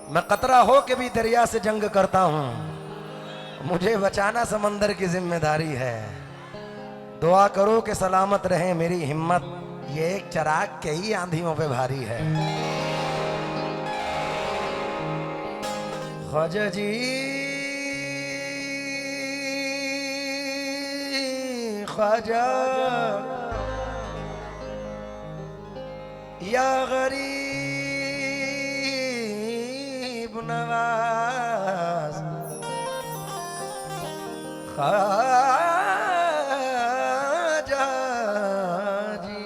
मैं कतरा हो के भी दरिया से जंग करता हूं, मुझे बचाना समंदर की जिम्मेदारी है। दुआ करो कि सलामत रहे मेरी हिम्मत, ये एक चिराग के ही आंधियों पे भारी है। ख्वाजा जी ख्वाजा या गरीब नवाज, ख्वाजा जी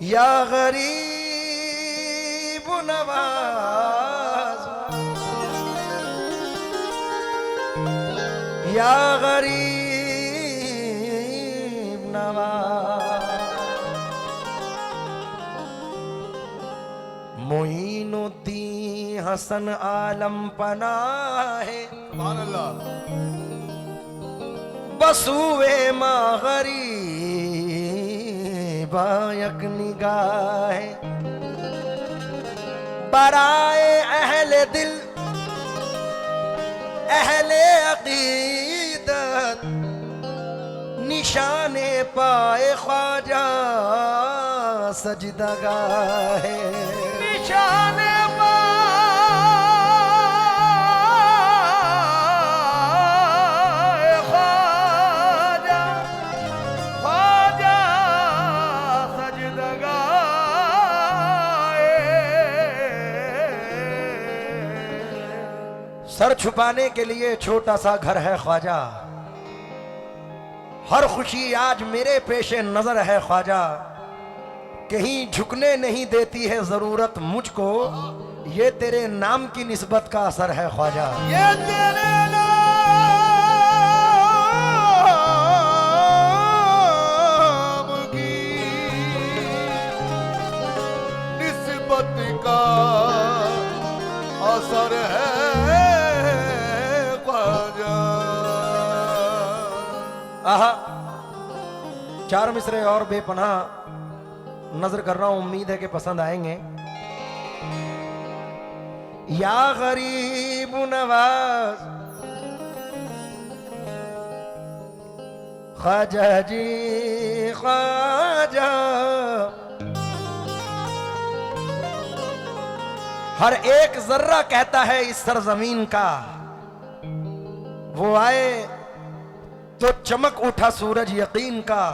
या गरीब नवाज, या गरीब नवाज। मोइनुद्दीन हसन आलम पनाहे बसुए माँ गरीब यक निगाहे, बराए अहले दिल अहले अकीदत, निशाने पाए ख्वाजा सजदगाहे, निशाने पाए ख्वाजा ख्वाजा सजदगाहे। सर छुपाने के लिए छोटा सा घर है ख्वाजा, हर खुशी आज मेरे पेशे नजर है ख्वाजा, कहीं झुकने नहीं देती है जरूरत मुझको, ये तेरे नाम की निस्बत का असर है ख्वाजा। ये तेरे नाम की निस्बत का असर है ख्वाजा। आहा, चार मिसरे और बेपनाह नजर कर रहा हूं, उम्मीद है कि पसंद आएंगे। या गरीब नवाज ख्वाजा जी ख्वाजा, हर एक जर्रा कहता है इस सरजमीन का, वो आए तो चमक उठा सूरज यकीन का।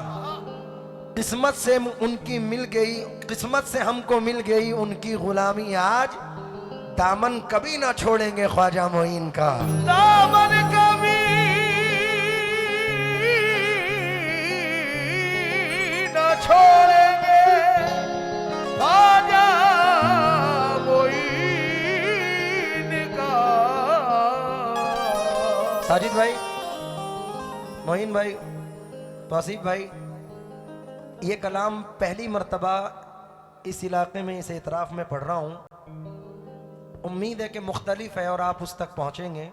किस्मत से उनकी मिल गई, किस्मत से हमको मिल गई उनकी गुलामी आज, दामन कभी ना छोड़ेंगे ख्वाजा मोइन का, दामन कभी ना छोड़ेंगे ख्वाजा मोइन का। साजिद भाई, मोइन भाई, तौसीफ भाई, ये कलाम पहली मर्तबा इस इलाके में इस एतराफ़ में पढ़ रहा हूँ। उम्मीद है कि मुख्तलिफ है और आप उस तक पहुँचेंगे।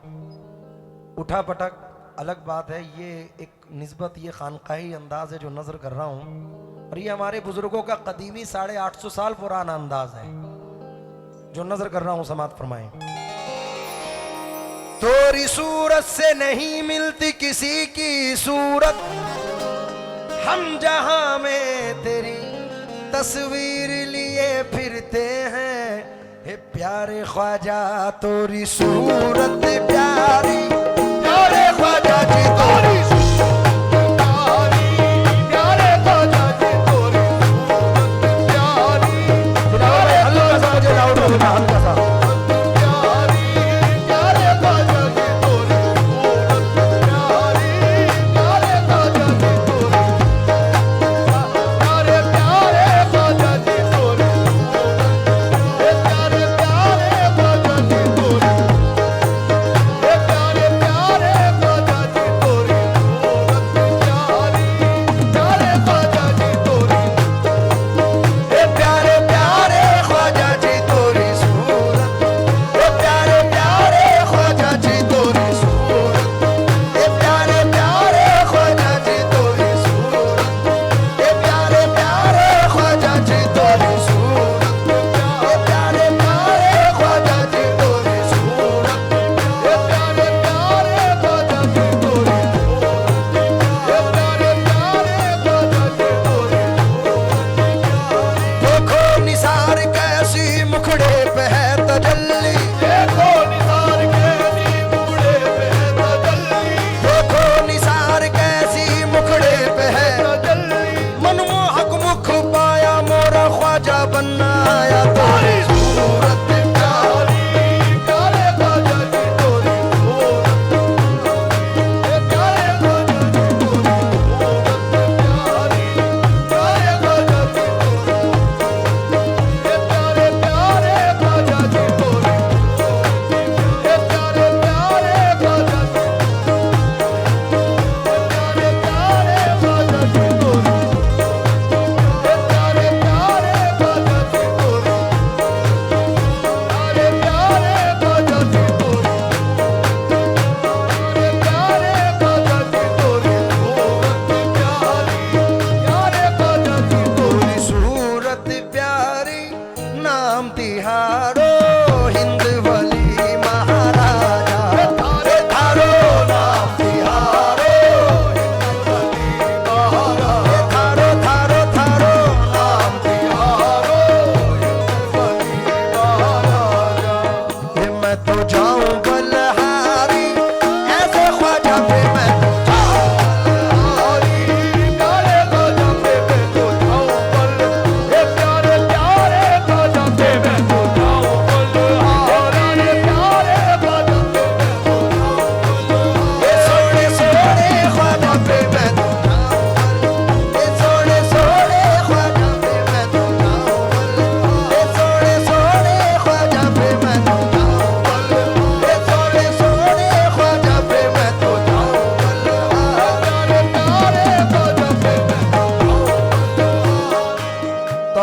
उठा पटक अलग बात है, ये एक निस्बत, ये खानकाही अंदाज है जो नज़र कर रहा हूँ, और ये हमारे बुजुर्गों का कदीमी 850 साल पुराना अंदाज है जो नज़र कर रहा हूँ। समात फरमाएं। तोरी सूरत से नहीं मिलती किसी की सूरत, हम जहां में तेरी तस्वीर लिए फिरते हैं, हे प्यारे ख्वाजा तोरी सूरत प्यारी, प्यारे ख्वाजा जी तोरी सूरत प्यारी, प्यारे ख्वाजा जी तोरी सूरत प्यारी, प्यारे हल्का सा मुझे लाउड होना, हल्का सा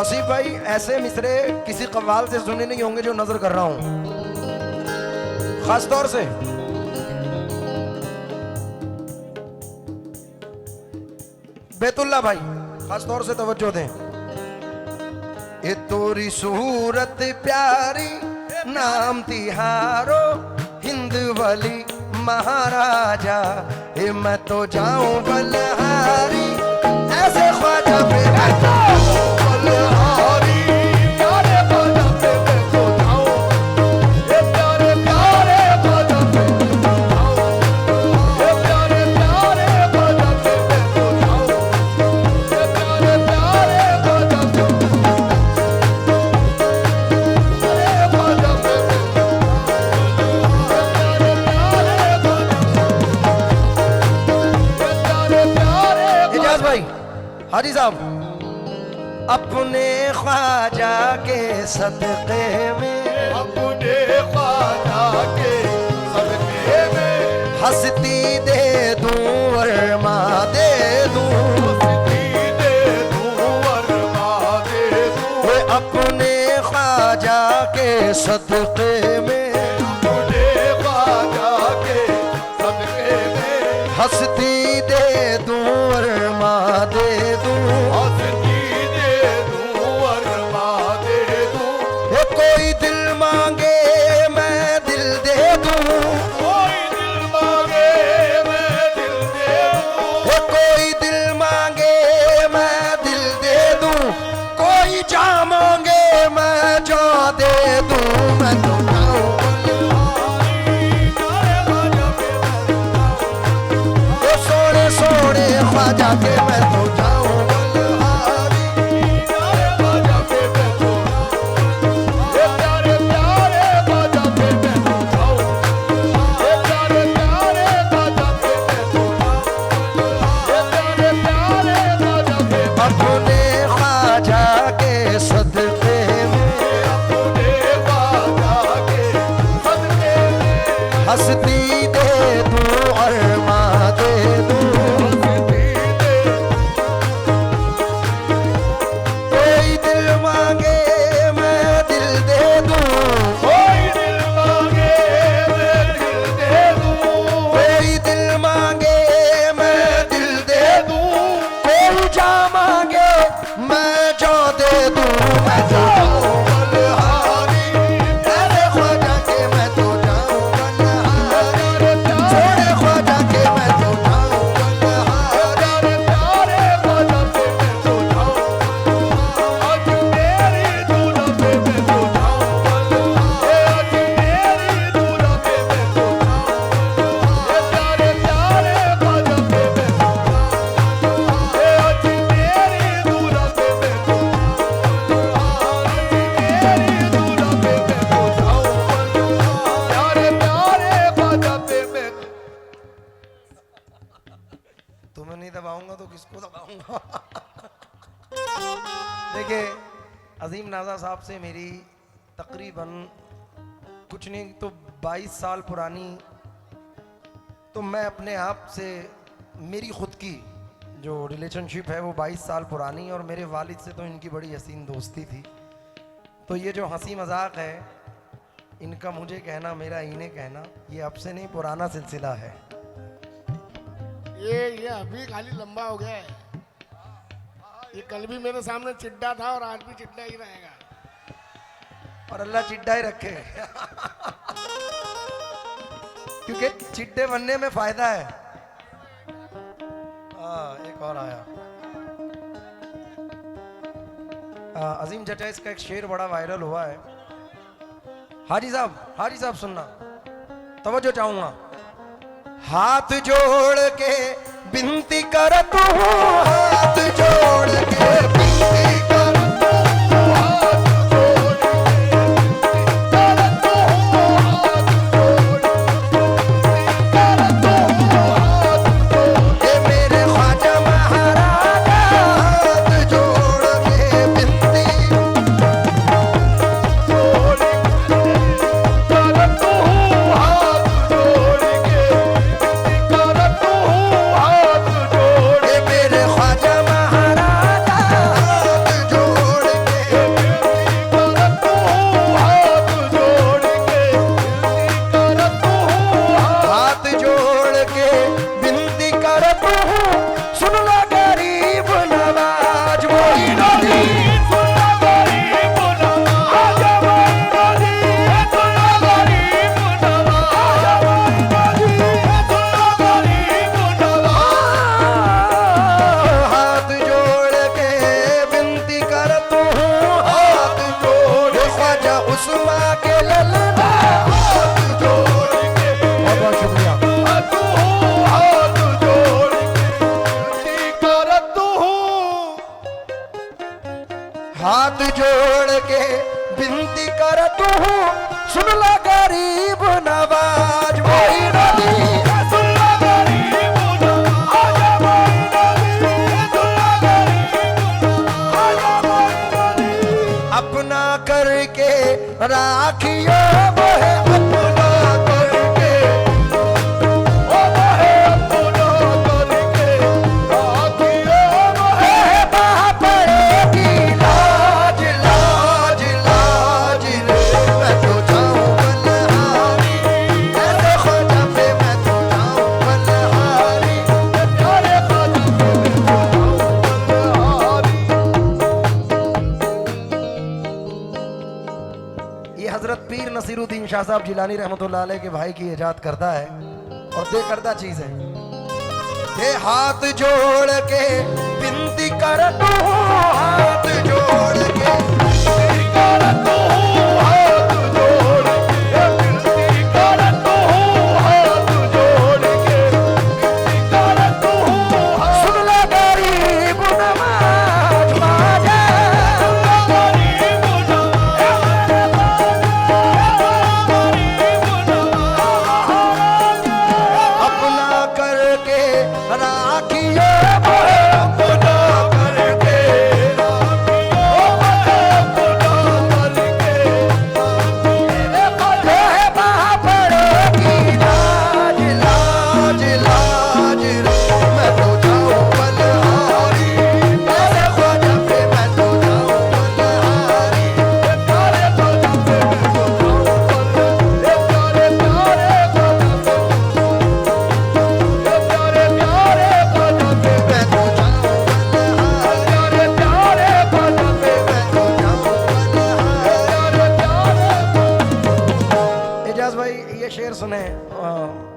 तौसीफ भाई ऐसे मिसरे किसी कव्वाल से सुने नहीं होंगे जो नजर कर रहा हूं, खास तौर से बैतुल्ला भाई खास तौर से तवज्जो दें। ये तोरी सूरत प्यारी नाम तिहारो हिंद वाली महाराजा, ये मैं तो जाऊं बलहारी ऐसे ख्वाजा पे बलहारी प्यारे ख्वाजा पे मैं तो जाऊं, ये प्यारे प्यारे ख्वाजा पे ये प्यारे प्यारे ख्वाजा पे मैं तो जाऊं, ये प्यारे प्यारे ख्वाजा पे हाजी साहब अपने ख्वाजा के सदक़े में, अपने ख्वाजा के सदक़े में हस्ती दे दूं वरमा दे दूं, हस्ती दे दूं वरमा दे दूं, अपने ख्वाजा के सदक़े में, अपने ख्वाजा के सदक़े में हस्ती दे दूं वरमा दे दूं, हस्ती दे दूं वरमा दे दूं, कोई दिल मांगे मैं दिल दे दूं, कोई दिल मांगे मैं दिल दे दूं, कोई दिल मांगे मैं दिल दे दूं, कोई जा मांगे मैं जा दे दूं, मैं तो सोने सोने ख्वाजा के मैं तो जाऊं बलहारी प्यारे ख्वाजा पे मैं तो ये प्यारे प्यारे ख्वाजा पे मैं तो जाऊं, ये प्यारे प्यारे ख्वाजा पे मैं तो ये प्यारे प्यारे ख्वाजा पे अपने ख्वाजा के सदक़े में, अपने ख्वाजा के सदक़े में हस्ती दे दूं और मां दे दूं, कोई दिल मांगे मैं दिल दे दूं, कोई दिल मांगे मैं दिल दे दूं, कोई दिल मांगे मैं दिल दे दूं, कोई जा मांगे मैं जा दे दूं, मैं तो जाऊं बलहारी प्यारे ख्वाजा के मैं तो जाऊं बलहारी, छोड़े ख्वाजा के मैं तो जाऊं बलहारी प्यारे ख्वाजा पे मैं तो जाऊं, आज मेरी दूल्हा पे मैं तो जाऊं बलहारी, आज मेरी दूल्हा पे मैं तो जाऊं, ये प्यारे प्यारे ख्वाजा पे मैं तो जाऊं, आज मेरी दूल्हा पे मैं तो मेरी दूल्हा पे मैं तो जाऊं प्यारे प्यारे ख्वाजा पे मैं। तुम्हें नहीं दबाऊंगा तो किसको दबाऊंगा? देखिए अजीम नाजा साहब से मेरी तकरीबन कुछ नहीं तो 22 साल पुरानी, तो मैं अपने आप से मेरी खुद की जो रिलेशनशिप है वो 22 साल पुरानी, और मेरे वालिद से तो इनकी बड़ी हसीन दोस्ती थी। तो ये जो हंसी मजाक है इनका मुझे कहना मेरा इन्हें कहना, ये अब से नहीं पुराना सिलसिला है। ये अभी खाली लंबा हो गया है, ये कल भी मेरे सामने चिड्डा था और आज भी चिड्डा ही रहेगा, और अल्लाह चिड्डा ही रखे क्योंकि चिड्डे बनने में फायदा है। एक और आया अजीम जटा, इसका एक शेर बड़ा वायरल हुआ है। हाजी साहब सुनना, तवज्जो चाहूंगा। हाथ जोड़ के बिनती करता हूँ, हाथ जोड़ के बिनती करता हूँ, हाथ जोड़ के बिनती करता हूँ, हाथ जोड़ के बिनती करता हूँ, हाथ जोड़ के मेरे ख्वाजा महाराजा, हाथ जोड़ के बिनती जोड़ के करता हूँ, हाथ जोड़ के करता हूँ, हाथ जोड़ के मेरे ख्वाजा महाराजा, हाथ जोड़ के विनती कर तू सुन ला गरीब नवाज मोइन अली सुन ला गरीब नवाज मोइन अली सुन ला गरीब नवाज मोइन अली अपना करके राखियो वो है अपना करके ओ वो है अपना करके राखियो वो है बाप की लाज लाज लाज रे मैं तो जाऊं बलहारी ऐसे ख्वाजा पे मैं तो जाऊं बलहारी प्यारे ख्वाजा पे मैं तो जाऊं बलहारी। ये हजरत पीर नसीरुद्दीन शाह साहब जिलानी रहमतुल्लाह अलैह के भाई की इजाद करता है और दे करदा चीज है ये हाथ जोड़ के विनती कर तू हाथ जोड़ के विनती कर तू हाथ जोड़ के विनती कर तू हाथ जोड़ के विनती कर तू सुन ले गरीब नवाज बाजा गरीब अपना करके राखियो अपना करके राखियो अपना करके है बापड़े की लाज लाज लाज रे मैं तो जाऊं बलहारी मेरे ख्वाजा पे मैं तो जाऊं बलहारी प्यारे ख्वाजा पे मैं तो जाऊं बलहारी प्यारे प्यारे ख्वाजा पे प्यारे प्यारे ख्वाजा पे मैं तो जाऊं बलहारी प्यारे प्यारे ख्वाजा पे मैं तो जाऊं बलहारी प्यारे। एजाज भाई ये शेर सुने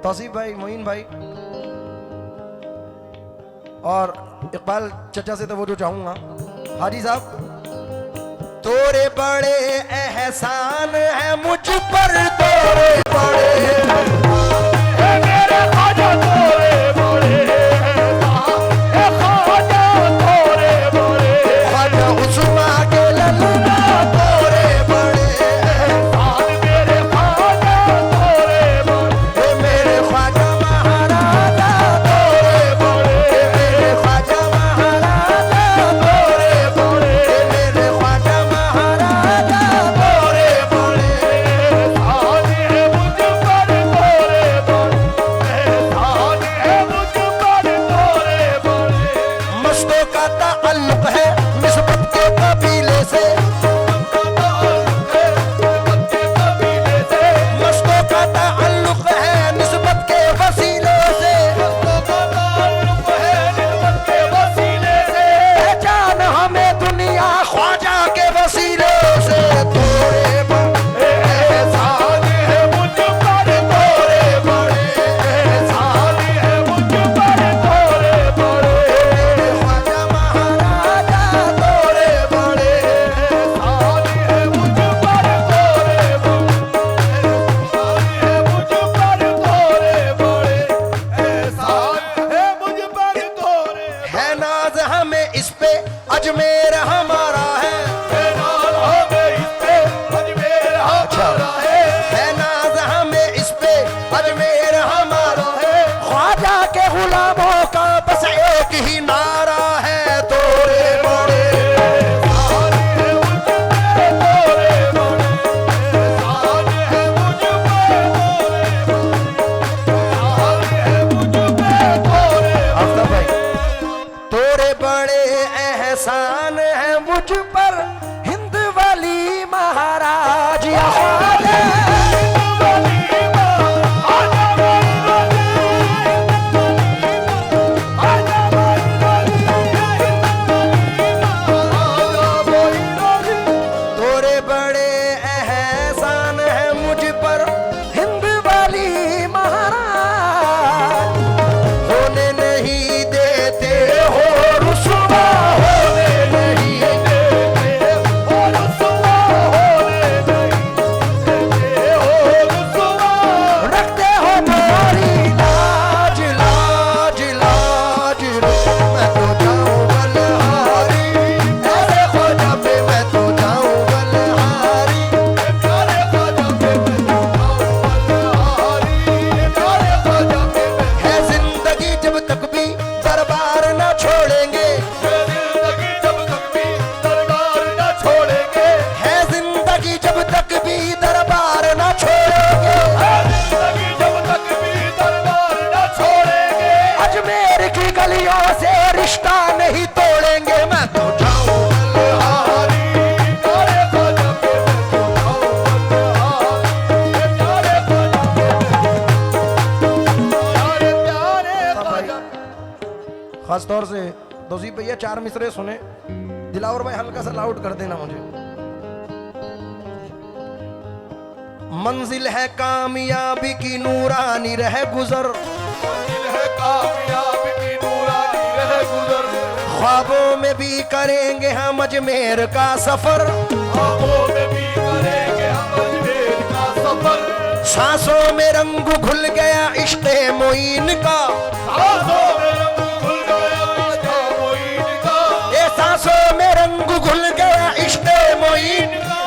तौसीफ भाई मोइन भाई और इकबाल चचा से तो वो जो चाहूंगा हाजी साहब तोरे बड़े एहसान है मुझ पर तोरे बड़े मेरे ख्वाजा तोरे बड़े ख्वाजा तोरे बड़े ख्वाजा उस्मा के ललना तोरे बड़े मेरे ख्वाजा तोरे बड़े मेरे ख्वाजा महाराजा तोरे बड़े मेरे ख्वाजा महाराजा तोरे बड़े मेरे ख्वाजा महाराजा तोरे बड़े एहसान है मुझ पर तोरे बड़े एहसान है मुझ पर तोरे बड़े मस्तों का ताल्लुक है निस्बत के कबीले से मस्तों का ताल्लुक है निस्बत के वसीले से पहचान हमें दुनिया ख्वाजा के वसीले से तोरे बड़े एहसान है मुझ पर तोरे बड़े एहसान है मुझ पर तोरे बड़े ख्वाजा महाराजा तोरे बड़े एहसान है मुझ पर तोरे बड़े एहसान है मुझ पर तोरे बड़े एहसान है मुझ पर तोरे है नाज हमें इस पे अजमेर हमारा है नाज हमें इस पे अजमेर हमारा है नाज हमें इस पे अजमेर हमारा है ख्वाजा के गुलामों का बस एक ही नारा है तोरे बड़े एहसान है मुझ पे तोरे बड़े एहसान है मुझ पे तोरे बड़े एहसान है मुझ पे तोरे आफ्ताब भाई तोरे बड़े एहसान है मुझ पर हिंद वाली महाराज या ख्वाजा तोरे बड़े एहसान है मुझ पर हिंद वाली महाराज होने नहीं देते हो रुसवा होने नहीं देते हो रिश्ता नहीं तोड़ेंगे, मैं तो जाऊं बलिहारी। प्यारे ख्वाजा पे मैं तो जाऊं बलिहारी, प्यारे ख्वाजा पे प्यारे ख्वाजा। खास तौर से तौसीफ भैया 4 मिसरे सुने, दिलावर भाई हल्का सा लाउड कर देना मुझे। मंजिल है कामयाबी की नूरानी रह गुजर, मंजिल है कामयाबी की नूरानी रह गुजर। ख्वाबों में भी करेंगे हम अजमेर का सफर, ख्वाबों में भी करेंगे हम अजमेर का सफर। सांसों में रंग घुल गया इश्क़े मोइन का, सांसों में रंग घुल गया इश्क़े मोइन का। ये सांसों में रंग घुल गया इश्क़े मोइन का।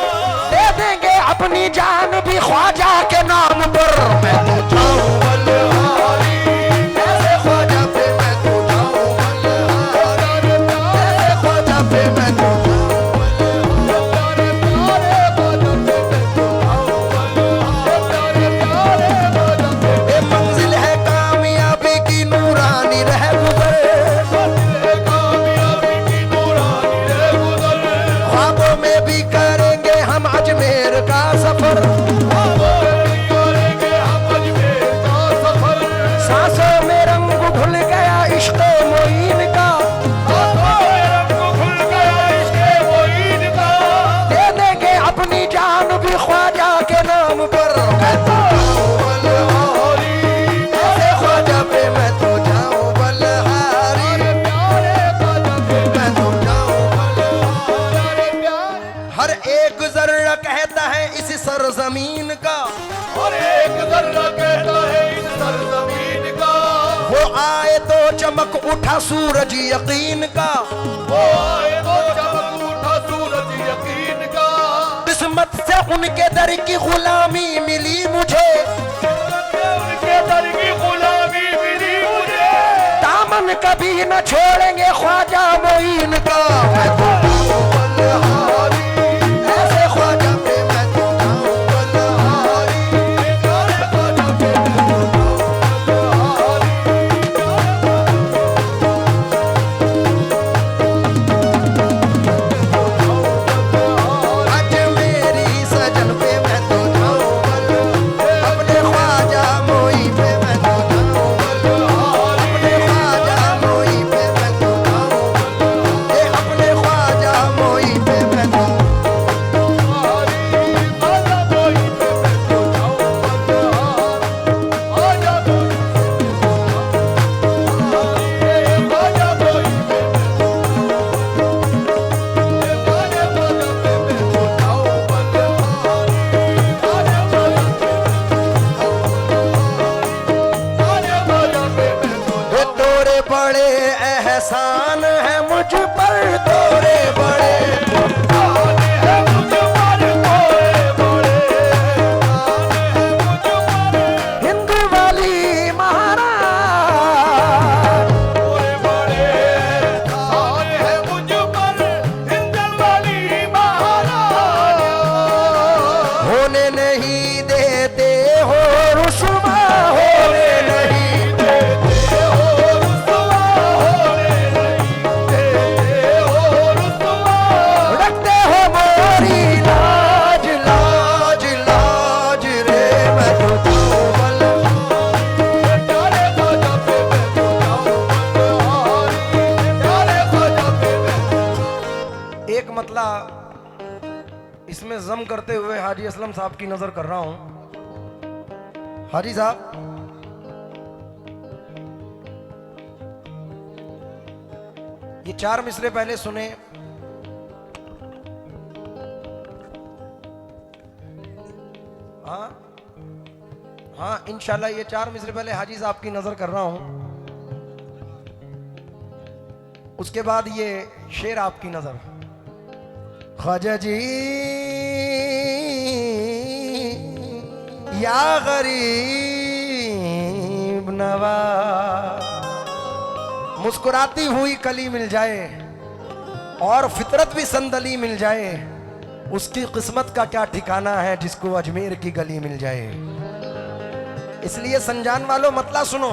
दे देंगे अपनी जान भी ख्वाजा के नाम पर, मैं तो जाऊं बलिहारी। ऐसे ख्वाजा पे मैं तो जाऊं बलिहारी, ऐसे ख्वाजा पे मैं तो जाऊं बलिहारी, प्यारे ख्वाजा पे मैं तो जाऊं बलिहारी, प्यारे ख्वाजा पे। ये मंजिल है कामयाबी की नूरानी रह गुजर, मंजिल है कामयाबी की नूरानी रह गुजर। ख्वाबों में भी करेंगे हम अजमेर का सफर, सांसों में रंग घुल गया इश्क़े मोइन का, दे देंगे अपनी जान भी ख्वाजा के नाम पर, मैं तो जाऊं बलिहारी। ऐसे ख्वाजा पे मैं तो जाऊं बलिहारी, प्यारे ख्वाजा पे मैं तो जाऊं बलिहारी। हर एक जर्रा कहता है इस सरजमीन का, हर एक जर्रा कहता है इस सरजमीन का। वो आए तो चमक उठा सूरज यकीन का, वो आए तो चमक उठा सूरज यकीन का। किस्मत से उनके दर की गुलामी मिली मुझे, उनके दर की गुलामी मिली मुझे। दामन कभी न छोड़ेंगे ख्वाजा मोइन का, मैं तो जाऊं बलिहारी। ऐसे ख्वाजा पे मैं तो जाऊं बलिहारी, प्यारे ख्वाजा पे मैं तो जाऊं बलिहारी। अजमेरी सजन पे मैं तो जाऊं बलिहारी, अपने ख्वाजा मोई पे मैं तो जाऊं बलिहारी, अपने ख्वाजा मोई पे मैं तो जाऊं बलिहारी, अपने ख्वाजा मोई पे मैं तो तोरे बड़े एहसान है मुझ पर, तोरे बड़े एहसान है मुझ पर, तोरे बड़े एहसान है मुझ पर। हिंदू वाली महाराज, तोरे बड़े एहसान है मुझ पर, हिंदू वाली महाराज। होने नहीं देते हो रुस्वा, होने नहीं देते हो रुस्वा, होने नहीं देते हो रुस्वा। रखते हो मोरी लाज, लाज लाज रे, मैं तो जाऊं बलिहारी। प्यारे ख्वाजा पे मैं तो जाऊं बलिहारी, प्यारे ख्वाजा पे मैं। एक मतला इसमें जम करते हुए हाजी असलम साहब की नजर कर रहा हूं। हाजी साहब, ये 4 मिसरे पहले सुने, हाँ हाँ इंशाल्लाह ये 4 मिसरे पहले हाजी साहब की नजर कर रहा हूं। उसके बाद ये शेर आपकी नजर। ख्वाजा जी या गरीब नवाज, मुस्कुराती हुई कली मिल जाए और फितरत भी संदली मिल जाए, उसकी किस्मत का क्या ठिकाना है जिसको अजमेर की गली मिल जाए। इसलिए संजान वालों मतला सुनो,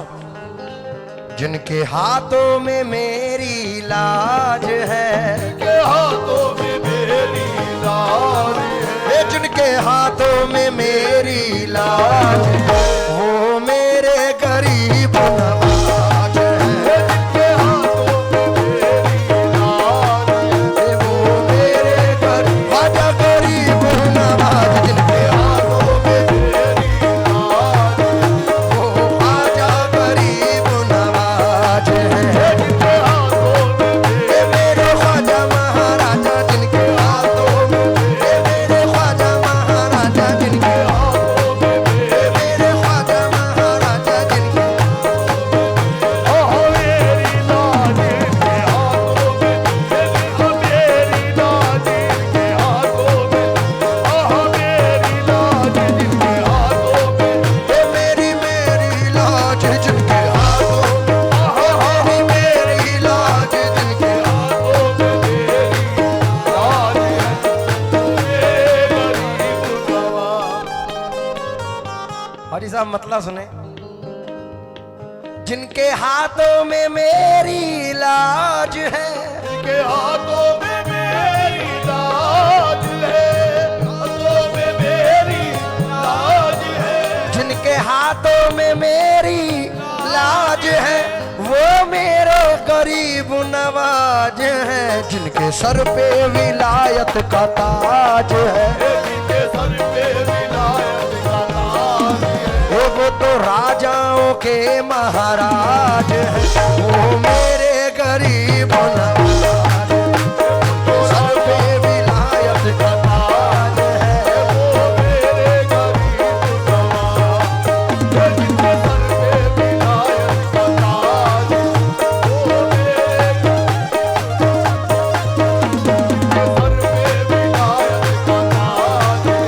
जिनके हाथों में मेरी लाज है, जिनके हाथों में मेरी लाज है, जिनके हाथों में मेरी लाज है, वो मेरे गरीब नवाज है। जिनके हाथों में मेरी लाज है, वो मेरे ख्वाजा गरीब नवाज, जिनके हाथों में मेरी लाज है, वो ख्वाजा गरीब नवाज है। जिनके हाथों में ये मेरे ख्वाजा महाराजा, जिनके हाथों में, ये मेरे ख्वाजा महाराजा, जिनके हाथों में ये मेरे ख्वाजा महाराजा, जिनके ओह मेरी लाज के हाथों में, मेरी लाज के हाथों में, ओह मेरी लाज जिनके हाथों में, ये मेरी लाज, जिनके हाथों में, मेरी लाज, जिनके हाथों में मेरी लाज है, गरीब नवाज। हरी साहब मतलब सुने, जिनके हाथों में मेरी लाज है, जिनके हाथों में मेरी लाज है, हाथों में मेरी लाज है, जिनके हाथों में मेरी लाज है, वो मेरे गरीब नवाज है। जिनके सर पे विलायत का ताज है, जिनके सर पे विलायत का ताज है, वो तो राजाओं के महाराज है, वो मेरे गरीब नवाज है। सर पे विलायत का ताज है, वो मेरे गरीब नवाज। जिनके सर पे विलायत का ताज है, वो मेरे सर पे विलायत का ताज है,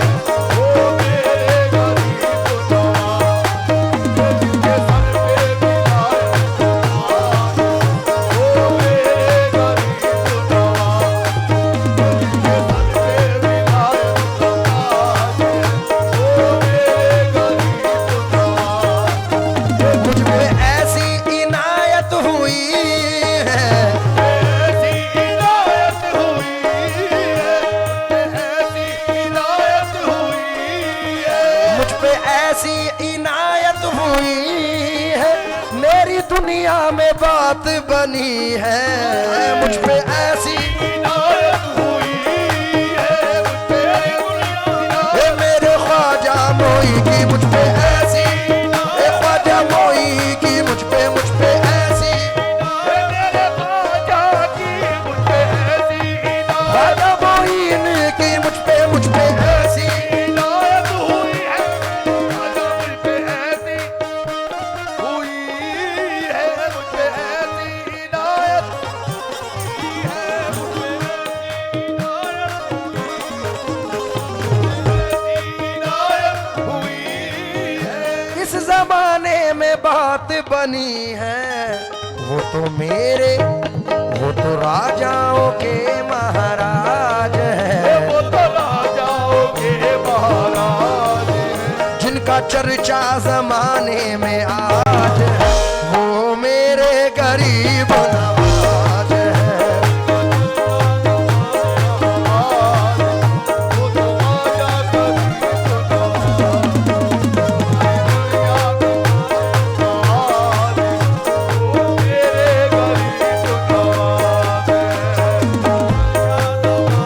वो मेरे गरीब नवाज। जिनके सर पे विलायत का ताज है, वो मेरे गरीब दुनिया में बात बनी है, मुझ पे ऐसी इनायत हुई है, मुझ पे ए मेरे ख्वाजा मोई की मुझ पे ऐसी, ए ख्वाजा मोई की मुझ पे ऐसी, मेरे ख्वाजा की मुझ पे ऐसी इनायत ख्वाजा मोईन की मुझ पे ऐसी, इनायत हुई है, ख्वाजा मुझ पे ऐसी हुई है, मुझ पे ऐसी इनायत हुई है, मुझ पे ऐसी इनायत हुई है। इस जमाने में बात बनी है, वो तो राजाओं के महाराज है, वो तो राजाओं के महाराज हैं। जिनका चर्चा जमाने में आज है, वो मेरे गरीब नवाज है। वो तो राजा गरीब नवाज, वो मेरे गरीब नवाज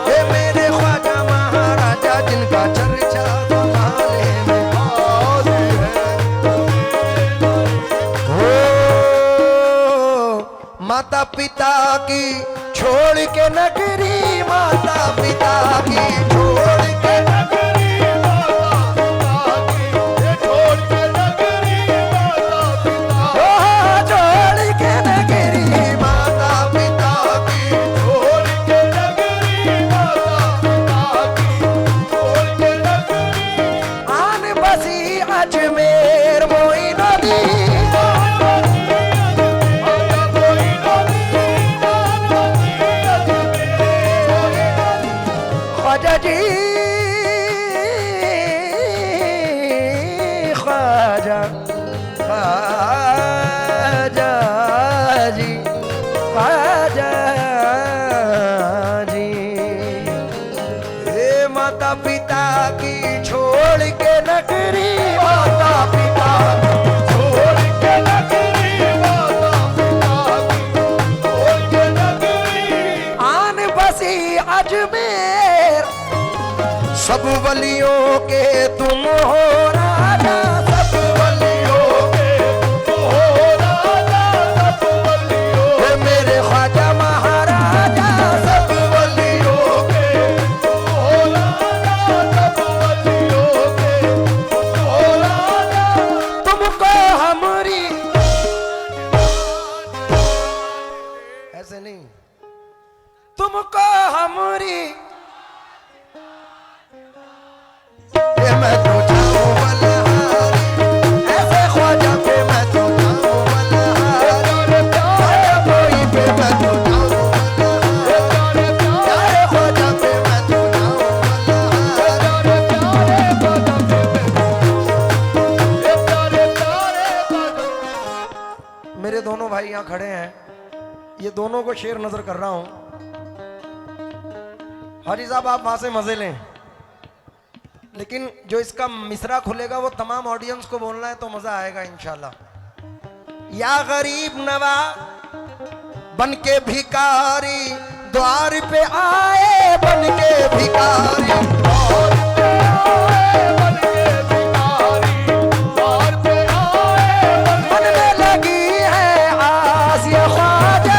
ये मेरे ख्वाजा महाराजा, जिनका चर्चा जमाने में हो, माता पिता की छोड़ के नगरी, माता पिता की छोड़ के नगरी माता पिता की, ये छोड़ के नगरी माता पिता, छोड़ के नगरी, माता पिता की छोड़ के नगरी माता पिता की, छोड़ के नगरी आन बसी अजमेर मोई नदी, ख्वाजा जी ख्वाजा ख्वाजा पिता की छोड़ के नगरी, माता पिता छोड़ के नगरी, माता पिता छोड़ के नगरी, आन बसी अजमेर, सब वलियों के तुम हो राजा, सब वलियों के तुम हो राजा, सब वलियों के मेरे ख्वाजा महाराजा, सब वलियों के तुम हो राजा, सब वलियों के तुम हो राजा। तुमको हमारी, ऐसे नहीं, तुमको हमारी, ये मैं तो जाऊं बलहारी, ऐसे ख्वाजा पे मैं तो जाऊं बलहारी, ख्वाजा कोई पे मैं तो जाऊं बलहारी, प्यारे ख्वाजा पे मैं तो जाऊं बलहारी। मेरे दोनों भाई यहाँ खड़े हैं, ये दोनों को शेर नजर कर रहा हूं। हाजी साहब आप वहां से मजे लें, लेकिन जो इसका मिसरा खुलेगा वो तमाम ऑडियंस को बोलना है तो मजा आएगा इंशाल्लाह। या गरीब नवाज बन के भिकारी, द्वार पे आए बन के भिकारी, द्वार पे आए बन के भिखारी, द्वार पे आए मन में लगी है आस ये ख्वाजा,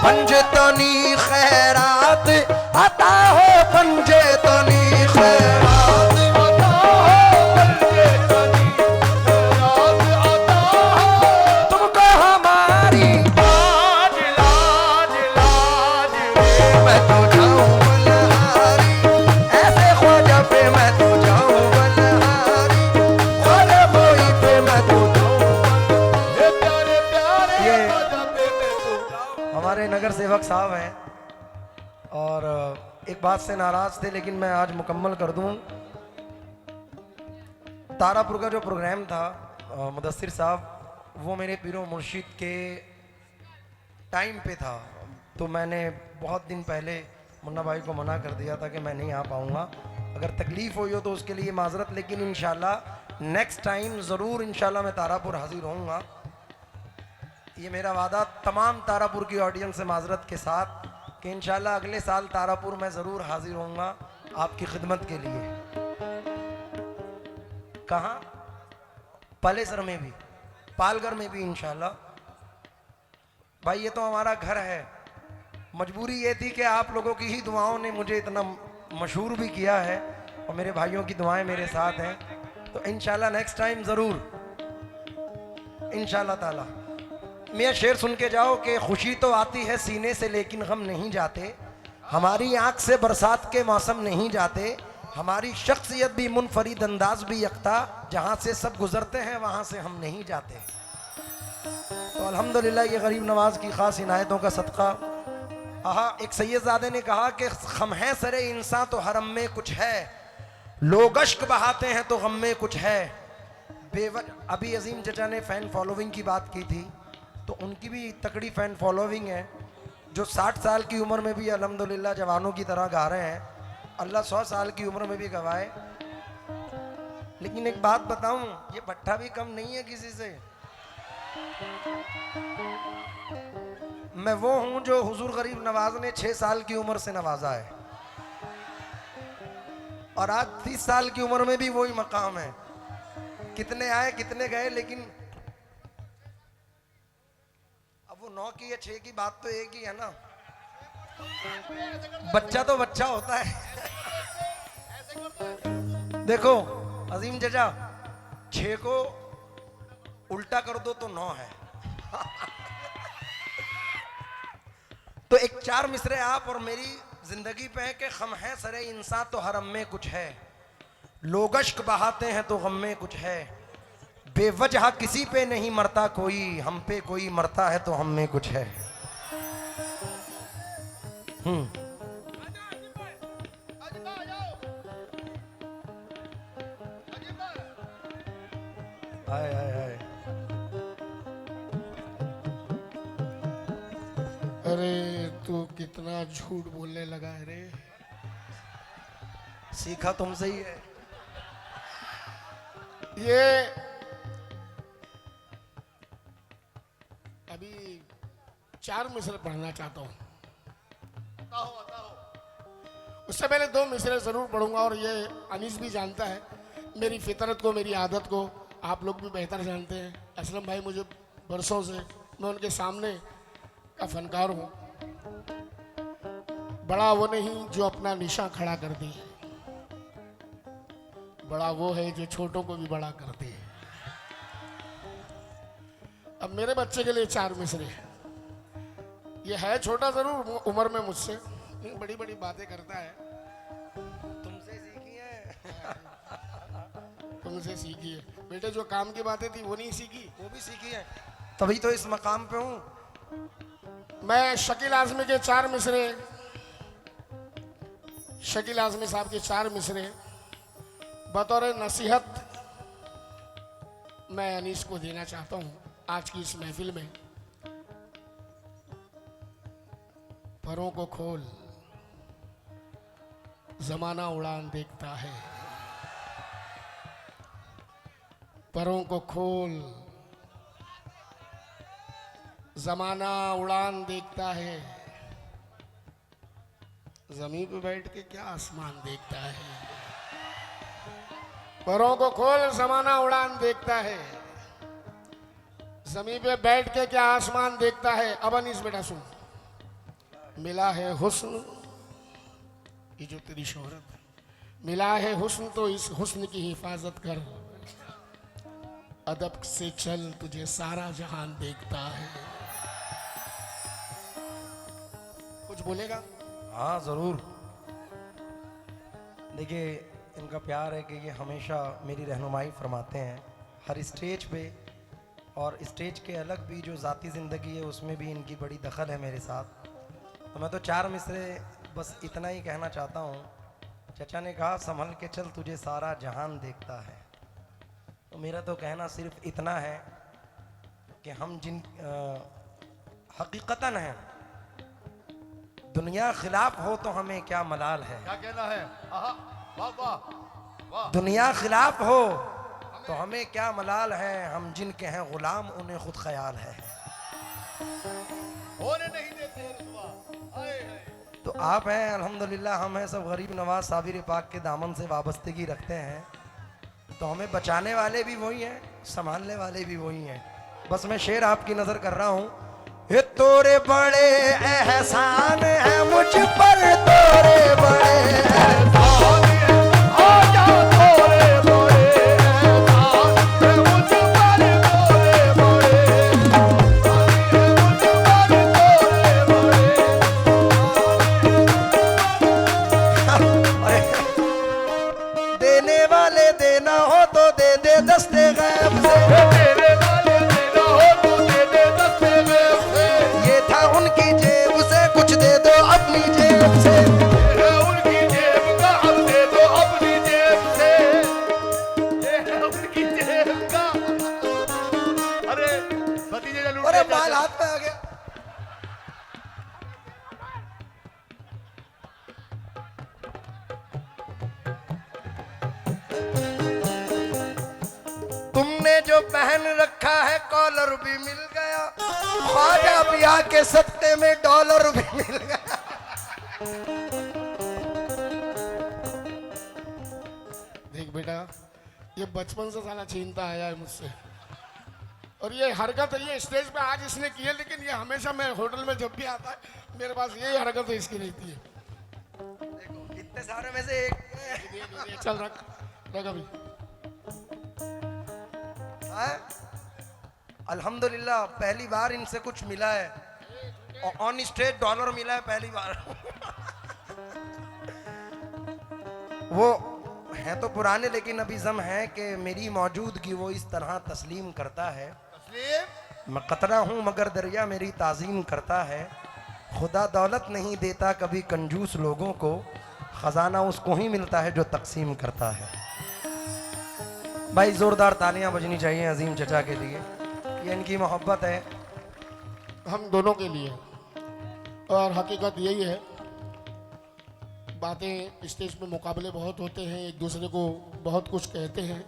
पंजे तनी खैरात आता हो, पंजे तनी खैरात, तुमको हमारी, मैं तो जाऊं बलहारी, ऐसे ख्वाजा पे मैं तो जाऊं बलहारी, ख्वाजा कोई पे मैं तो जाऊं। ये हमारे नगर सेवक साहब हैं और एक बात से नाराज थे, लेकिन मैं आज मुकम्मल कर दूं। तारापुर का जो प्रोग्राम था मुदस्सिर साहब, वो मेरे पीरो मुर्शिद के टाइम पे था, तो मैंने बहुत दिन पहले मुन्ना भाई को मना कर दिया था कि मैं नहीं आ पाऊँगा। अगर तकलीफ़ हुई हो तो उसके लिए माजरत, लेकिन इंशाल्लाह नेक्स्ट टाइम ज़रूर इंशाल्लाह मैं तारापुर हाजिर होऊंगा। ये मेरा वादा तमाम तारापुर की ऑडियंस से माजरत के साथ कि इंशाल्लाह अगले साल तारापुर में ज़रूर हाजिर होऊंगा आपकी खिदमत के लिए। कहाँ? पालेसर में भी, पालघर में भी इंशाल्लाह। भाई ये तो हमारा घर है, मजबूरी ये थी कि आप लोगों की ही दुआओं ने मुझे इतना मशहूर भी किया है और मेरे भाइयों की दुआएं मेरे साथ हैं, तो इंशाल्लाह नेक्स्ट टाइम ज़रूर इंशाल्लाह ताला। मैं शेर सुन के जाओ कि खुशी तो आती है सीने से लेकिन गम नहीं जाते, हमारी आंख से बरसात के मौसम नहीं जाते, हमारी शख्सियत भी मुनफरिद, अंदाज भी यकता, जहाँ से सब गुजरते हैं वहाँ से हम नहीं जाते। तो अल्हम्दुलिल्लाह ये गरीब नवाज की ख़ास इनायतों का सदका। आहा, एक सैयदजादे ने कहा कि खम है सरे इंसान तो हरम में कुछ है, लोग अश्क बहाते हैं तो गम में कुछ है। अभी अजीम चचा ने फ़ैन फॉलोइंग की बात की थी, तो उनकी भी तकड़ी फ़ैन फॉलोइंग है, जो 60 साल की उम्र में भी अल्हम्दुलिल्लाह जवानों की तरह गा रहे हैं। अल्लाह 100 साल की उम्र में भी गवाए। लेकिन एक बात बताऊं, ये भट्ठा भी कम नहीं है किसी से। मैं वो हूं जो हुजूर गरीब नवाज ने 6 साल की उम्र से नवाजा है, और आज 30 साल की उम्र में भी वही मकाम है। कितने आए कितने गए, लेकिन अब वो 9 की या 6 की बात तो एक ही है ना। बच्चा तो बच्चा होता है। देखो अजीम चचा, 6 को उल्टा कर दो तो 9 है। तो एक 4 मिसरे आप और मेरी जिंदगी पे है कि खम है सरे इंसान तो हरम में कुछ है, लोग अश्क बहाते हैं तो गम में कुछ है, बेवजह किसी पे नहीं मरता कोई, हम पे कोई मरता है तो हम में कुछ है। हाय हाय हाय। अरे तू कितना झूठ बोलने लगा है रे। सीखा तुमसे ही है। ये अभी 4 मिसरे पढ़ना चाहता हूँ। उससे पहले 2 मिसरे जरूर पढ़ूंगा। और ये अनीस भी जानता है मेरी फितरत को, मेरी आदत को। आप लोग भी बेहतर जानते हैं। असलम भाई मुझे बरसों से, मैं उनके सामने का फनकार हूँ। बड़ा वो नहीं जो अपना निशा खड़ा कर दे, बड़ा वो है जो छोटों को भी बड़ा कर दे। अब मेरे बच्चे के लिए 4 मिसरे। ये है छोटा जरूर उम्र में मुझसे, लेकिन बड़ी बड़ी बातें करता है। तुमसे सीखी है। तुमसे सीखी है बेटे। जो काम की बातें थी वो नहीं सीखी, वो भी सीखी है, तभी तो इस मकाम पे हूँ। मैं शकील आजमी के 4 मिसरे, शकील आजमी साहब के 4 मिसरे बतौर नसीहत मैं अनीस को देना चाहता हूँ आज की इस महफिल में। परों को खोल, जमाना उड़ान देखता है। परों को खोल, जमाना उड़ान देखता है। जमीन पे बैठ के क्या आसमान देखता है। परों को खोल, जमाना उड़ान देखता है। जमीन पे बैठ के क्या आसमान देखता है। अब अनीस बेटा सुन, मिला है हुस्न, ये जो तेरी शोहरत है, मिला है हुस्न तो इस हुस्न की हिफाजत कर। अदब से चल, तुझे सारा जहान देखता है। कुछ बोलेगा? हाँ जरूर। देखिए इनका प्यार है कि ये हमेशा मेरी रहनुमाई फरमाते हैं हर स्टेज पे, और स्टेज के अलग भी जो ज़ाती ज़िंदगी है उसमें भी इनकी बड़ी दखल है मेरे साथ। तो मैं तो 4 मिसरे बस इतना ही कहना चाहता हूँ। चचा ने कहा संभल के चल, तुझे सारा जहान देखता है। तो मेरा तो कहना सिर्फ इतना है कि हम जिन हकीकतन हैं, दुनिया खिलाफ हो तो हमें क्या मलाल है। क्या कहना है? आहा, वाह वाह वाह। दुनिया खिलाफ हो तो हमें क्या मलाल है। हम जिनके हैं गुलाम उन्हें खुद ख्याल है। होने नहीं देते रुसवा। आए हैं। तो आप हैं अल्हम्दुलिल्लाह, हम हैं सब गरीब नवाज साबिर पाक के दामन से वाबस्तगी रखते हैं। तो हमें बचाने वाले भी वही हैं, संभालने वाले भी वही हैं। बस मैं शेर आपकी नजर कर रहा हूँ। ये तोरे बड़े एहसान है मुझ पर, तोरे बड़े एहसान है। आजा तोरे बड़े एहसान है मुझ पर, तोरे बड़े एहसान है मुझ पर, तोरे बड़े। अरे, देने वाले देना हो तो दे दे दस्ते गैब से। तेरे वाले देना हो तो दे दे दस्ते गैब से। ये था उनकी जेब से, कुछ दे दो अपनी जेब से। ये है उनकी जेब का, अब दे दो अपनी जेब से। ये है उनकी जेब का। अरे भतीजे ने लूट अरे लिया माल चाचा। हाथ में आ गया। तुमने जो पहन रखा है कॉलर भी मिल गया, ख्वाजा भी आके सत्ते में डॉलर भी मिल गया। देख बेटा, ये बचपन से साला छीनता आया है मुझसे। और ये हरकत ये स्टेज पे आज इसने की है, लेकिन ये हमेशा मैं होटल में जब भी आता है मेरे पास यही हरकत इसकी रहती है। देखो इतने सारे में से एक चल रख रख अभी। है? अल्हम्दुलिल्लाह पहली बार इनसे कुछ मिला है, और ऑन स्टेज डॉलर मिला है पहली बार। वो है तो पुराने, लेकिन अभी जम है कि मेरी मौजूदगी वो इस तरह तस्लीम करता है। मैं कतरा हूँ मगर दरिया मेरी ताज़ीम करता है। खुदा दौलत नहीं देता कभी कंजूस लोगों को, खजाना उसको ही मिलता है जो तकसीम करता है। भाई जोरदार तालियां बजनी चाहिए अजीम चचा के लिए, ये इनकी मोहब्बत है। हम दोनों के लिए। और हकीकत यही है, बातें स्टेज पे मुकाबले बहुत होते हैं, एक दूसरे को बहुत कुछ कहते हैं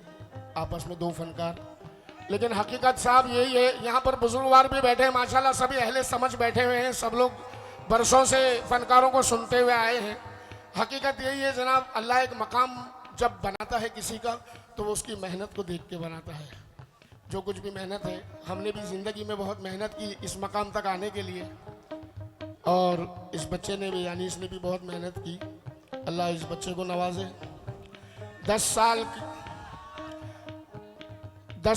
आपस में दो फनकार, लेकिन हकीकत साहब यही है। यहाँ पर बुजुर्गवार भी बैठे हैं माशाल्लाह, सभी अहले समझ बैठे हुए हैं, सब लोग बरसों से फनकारों को सुनते हुए आए हैं। हकीकत यही है जनाब, अल्लाह एक मकाम जब बनाता है किसी का तो वो उसकी मेहनत को देख के बनाता है। जो कुछ भी मेहनत है, हमने भी ज़िंदगी में बहुत मेहनत की इस मकाम तक आने के लिए, और इस बच्चे ने भी यानी इसने भी बहुत मेहनत की। अल्लाह इस बच्चे को नवाजे। 10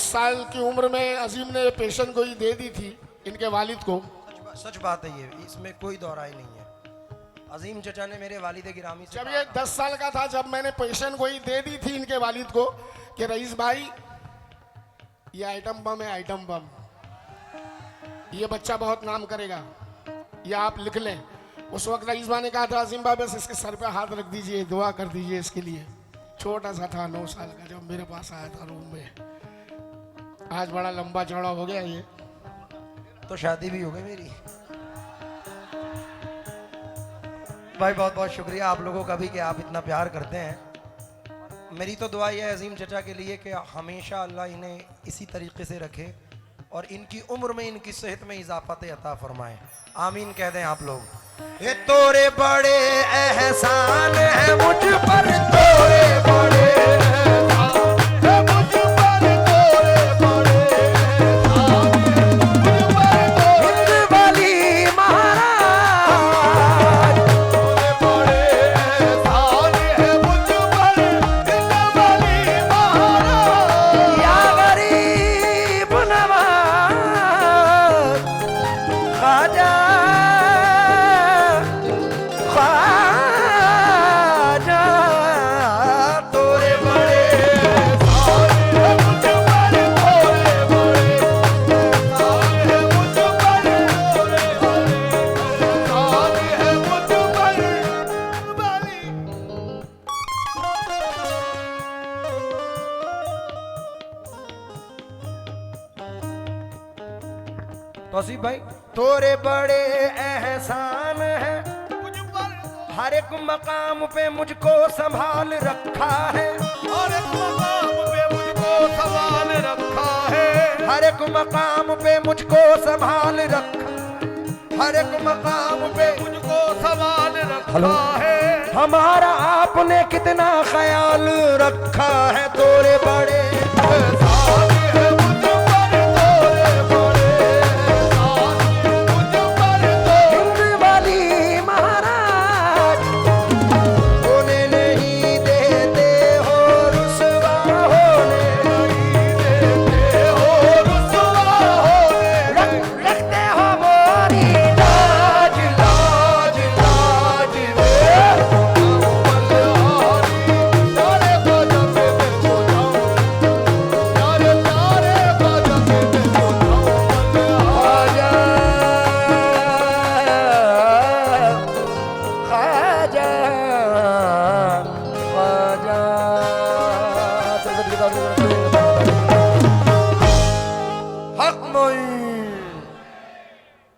साल की उम्र में अजीम ने पेशेंट को ही दे दी थी इनके वालिद को। सच बात है ये, इसमें कोई दोहराई नहीं है। अजीम चचा ने मेरे वालिद गिरामी से जब ये 10 साल का था, जब मैंने पेशेंट को ही दे दी थी इनके वालिद को कि रईस भाई ये आइटम बम है, आइटम बम, ये बच्चा बहुत नाम करेगा, ये आप लिख लें। उस वक्त रईस भाई ने कहा था अजीम भाई बस इसके सर पे हाथ रख दीजिए, दुआ कर दीजिए इसके लिए। छोटा सा था, 9 साल का, जब मेरे पास आया था रूम में। आज बड़ा लंबा चौड़ा हो गया ये, तो शादी भी हो गई मेरी। भाई बहुत बहुत शुक्रिया आप लोगों का भी कि आप इतना प्यार करते हैं। मेरी तो दुआ ये है अजीम चचा के लिए कि हमेशा अल्लाह इन्हें इसी तरीके से रखे और इनकी उम्र में, इनकी सेहत में इजाफत अता फरमाए। आमीन कह दें आप लोग। ये तोरे बड़े एहसान है मुझ पर, तोरे बड़े एहसान है मुझ पर, तोरे बड़े एहसान है मुझ पर। हिंद वाली महाराज, तोरे बड़े एहसान है मुझ पर, हिंद वाली महाराज। या गरीब नवाज ख्वाजा तौसीफ भाई, तोरे बड़े एहसान है मुझ पर, हर एक मकाम पे मुझको संभाल रखा है, हर एक मकाम पे मुझको संभाल रखा है, हर एक मकाम पे मुझको संभाल रखा, हर एक मकाम पे मुझको संभाल रखा है। हमारा आपने कितना ख्याल रखा है, तोरे बड़े